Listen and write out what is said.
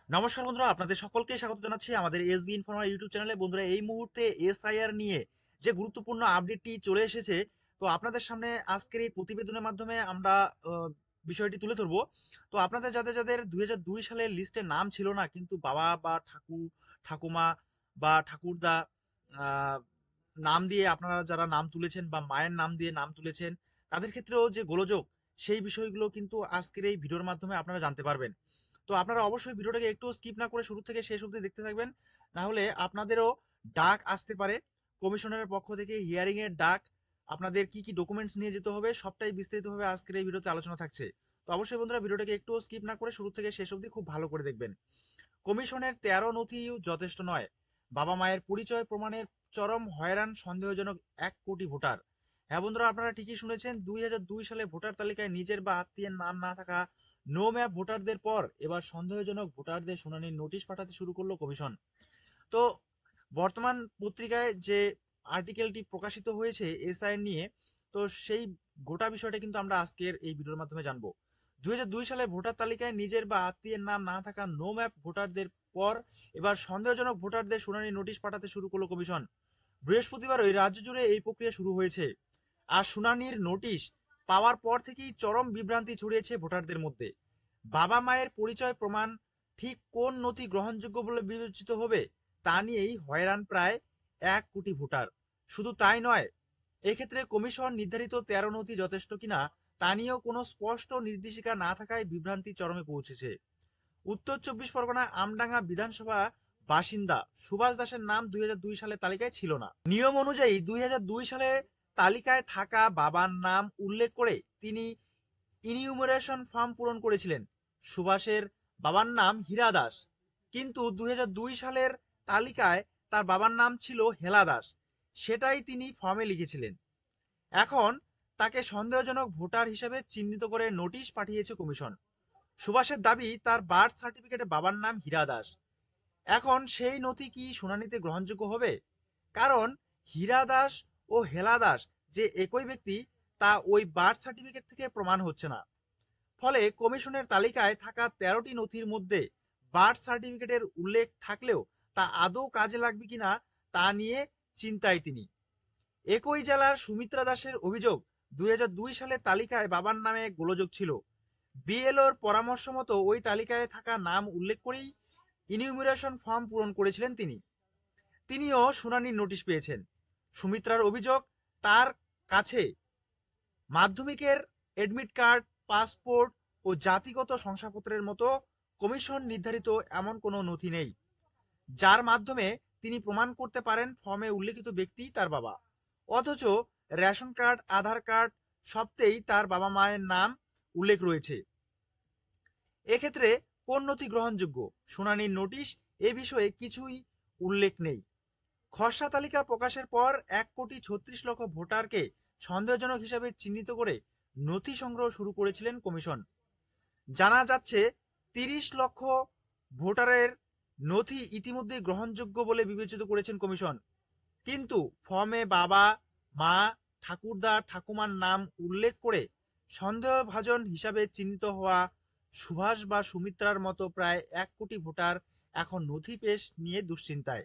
নমস্কার বন্ধুরা, আপনাদের সকলকে স্বাগত জানাচ্ছি আমাদের এসবি ইনফরমাল ইউটিউব চ্যানেলে। বন্ধুরা, এই মুহূর্তে এসআইআর নিয়ে যে গুরুত্বপূর্ণ আপডেটটি চলে এসেছে, তো আপনাদের সামনে আজকের এই প্রতিবেদনের মাধ্যমে আমরা বিষয়টি তুলে ধরবো। তো আপনাদের যাদের যাদের 2002 সালের লিস্টে নাম ছিল না, কিন্তু বাবা বা ঠাকুমা বা ঠাকুরদা আহ, নাম দিয়ে আপনারা যারা নাম তুলেছেন বা মায়ের নাম দিয়ে নাম তুলেছেন, তাদের ক্ষেত্রেও যে গোলযোগ, সেই বিষয়গুলো কিন্তু আজকের এই ভিডিওর মাধ্যমে আপনারা জানতে পারবেন। তো আপনারা অবশ্যই ভিডিওটাকে একটু স্কিপ না করে শুরু থেকে শেষ অবধি দেখতে থাকবেন, না হলে আপনাদেরও ডাক আসতে পারে কমিশনারের পক্ষ থেকে, হিয়ারিং এর ডাক। আপনাদের কি কি ডকুমেন্টস নিয়ে যেতে হবে সবটাই বিস্তারিতভাবে আজকের এই ভিডিওতে আলোচনা থাকছে। তো অবশ্যই বন্ধুরা, ভিডিওটাকে একটু স্কিপ না করে শুরু থেকে শেষ অবধি খুব ভালো করে দেখবেন। কমিশনের 13 নথি যথেষ্ট নয়, বাবা মায়ের পরিচয় প্রমাণের চরম হয়রান সন্দেহজনক 1 কোটি ভোটার। হ্যাঁ বন্ধুরা, আপনারা ঠিকই শুনেছেন, 2002 সালে ভোটার তালিকায় নিজের বা আত্মীয়ের নাম না থাকা নো ম্যাপ ভোটারদের পর এবার সন্দেহজনক ভোটারদের শুনানির নোটিশ পাঠাতে শুরু করলো কমিশন। তো বর্তমান পত্রিকায় যে আর্টিকেলটি প্রকাশিত হয়েছে এসআইআর নিয়ে, তো সেই গোটা বিষয়টা কিন্তু আমরা আজকের এই ভিডিওর মাধ্যমে জানবো। 2002 সালে ভোটার তালিকায় নিজের বা আত্মীয়ের নাম না থাকা নো ম্যাপ ভোটারদের পর এবার সন্দেহজনক ভোটারদের শুনানির নোটিশ পাঠাতে শুরু করলো কমিশন। বৃহস্পতিবার ওই রাজ্য জুড়ে এই প্রক্রিয়া শুরু হয়েছে। আর শুনানির নোটিশ পাওয়ার পর থেকেই চরম বিভ্রান্তি ছড়িয়েছে ভোটারদের মধ্যে। বাবা মায়ের পরিচয় প্রমাণ ঠিক কোন নথি গ্রহণযোগ্য বলে বিবেচিত হবে, তা নিয়েই হয়রান প্রায় 1 কোটি ভোটার। শুধু তাই নয়, এক্ষেত্রে কমিশন নির্ধারিত 13 নথি যথেষ্ট কিনা তা নিয়েও কোনো স্পষ্ট নির্দেশিকা না থাকায় বিভ্রান্তি চরমে পৌঁছেছে। উত্তর চব্বিশ পরগনা আমডাঙ্গা বিধানসভা বাসিন্দা সুভাষ দাসের নাম 2002 সালে তালিকায় ছিল না। নিয়ম অনুযায়ী 2002 সালে তালিকায় থাকা বাবার নাম উল্লেখ করে তিনি ইনিউমারেশন ফর্ম পূরণ করেছিলেন। সুভাষের বাবার নাম হীরা দাস, কিন্তু 2002 সালের তালিকায় তার বাবার নাম ছিল হেলা দাস, সেটাই তিনি ফর্মে লিখেছিলেন। এখন তাকে সন্দেহজনক ভোটার হিসেবে চিহ্নিত করে নোটিশ পাঠিয়েছে কমিশন। সুভাষের দাবি তার বার্থ সার্টিফিকেটে বাবার নাম হীরা দাস। এখন সেই নথি কি শুনানিতে গ্রহণযোগ্য হবে? কারণ হীরা দাস ও হেলা দাস যে একই ব্যক্তি, তা ওই বার্থ সার্টিফিকেট থেকে প্রমাণ হচ্ছে না। ফলে কমিশনের তালিকায় থাকা 13টি নথির মধ্যে বার্থ সার্টিফিকেটের উল্লেখ থাকলেও তা আদৌ কাজে লাগবে কিনা তা নিয়ে চিন্তায় তিনি। একই জেলার সুমিত্রা দাসের অভিযোগ, 2002 সালে তালিকায় বাবার নামে গোলযোগ ছিল। বিএলওর পরামর্শ মতো ওই তালিকায় থাকা নাম উল্লেখ করেই ইনিউমারেশন ফর্ম পূরণ করেছিলেন তিনি। তিনিও শুনানির নোটিশ পেয়েছেন। সুমিত্রার অভিযোগ, তার কাছে মাধ্যমিকের এডমিট কার্ড, পাসপোর্ট ও জাতিগত শংসাপত্রের মতো কমিশন নির্ধারিত এমন কোনো নথি নেই, যার মাধ্যমে তিনি প্রমাণ করতে পারেন ফর্মে উল্লেখিত ব্যক্তি তার বাবা। অথচ রেশন কার্ড, আধার কার্ড সবতেই তার বাবা মায়ের নাম উল্লেখ রয়েছে। এক্ষেত্রে কোন নথি গ্রহণযোগ্য? শুনানির নোটিশ এ বিষয়ে কিছুই উল্লেখ নেই। খসড়া তালিকা প্রকাশের পর 1,36,00,000 ভোটারকে সন্দেহজনক হিসাবে চিহ্নিত করে নথি সংগ্রহ শুরু করেছিলেন কমিশন। জানা যাচ্ছে 30 লক্ষ ভোটারের নথি ইতিমধ্যে গ্রহণযোগ্য বলে বিবেচিত করেছেন কমিশন, কিন্তু ফর্মে বাবা, মা, ঠাকুরদা, ঠাকুমার নাম উল্লেখ করে সন্দেহভাজন হিসাবে চিহ্নিত হওয়া সুভাষ বা সুমিত্রার মতো প্রায় 1 কোটি ভোটার এখন নথি পেশ নিয়ে দুশ্চিন্তায়।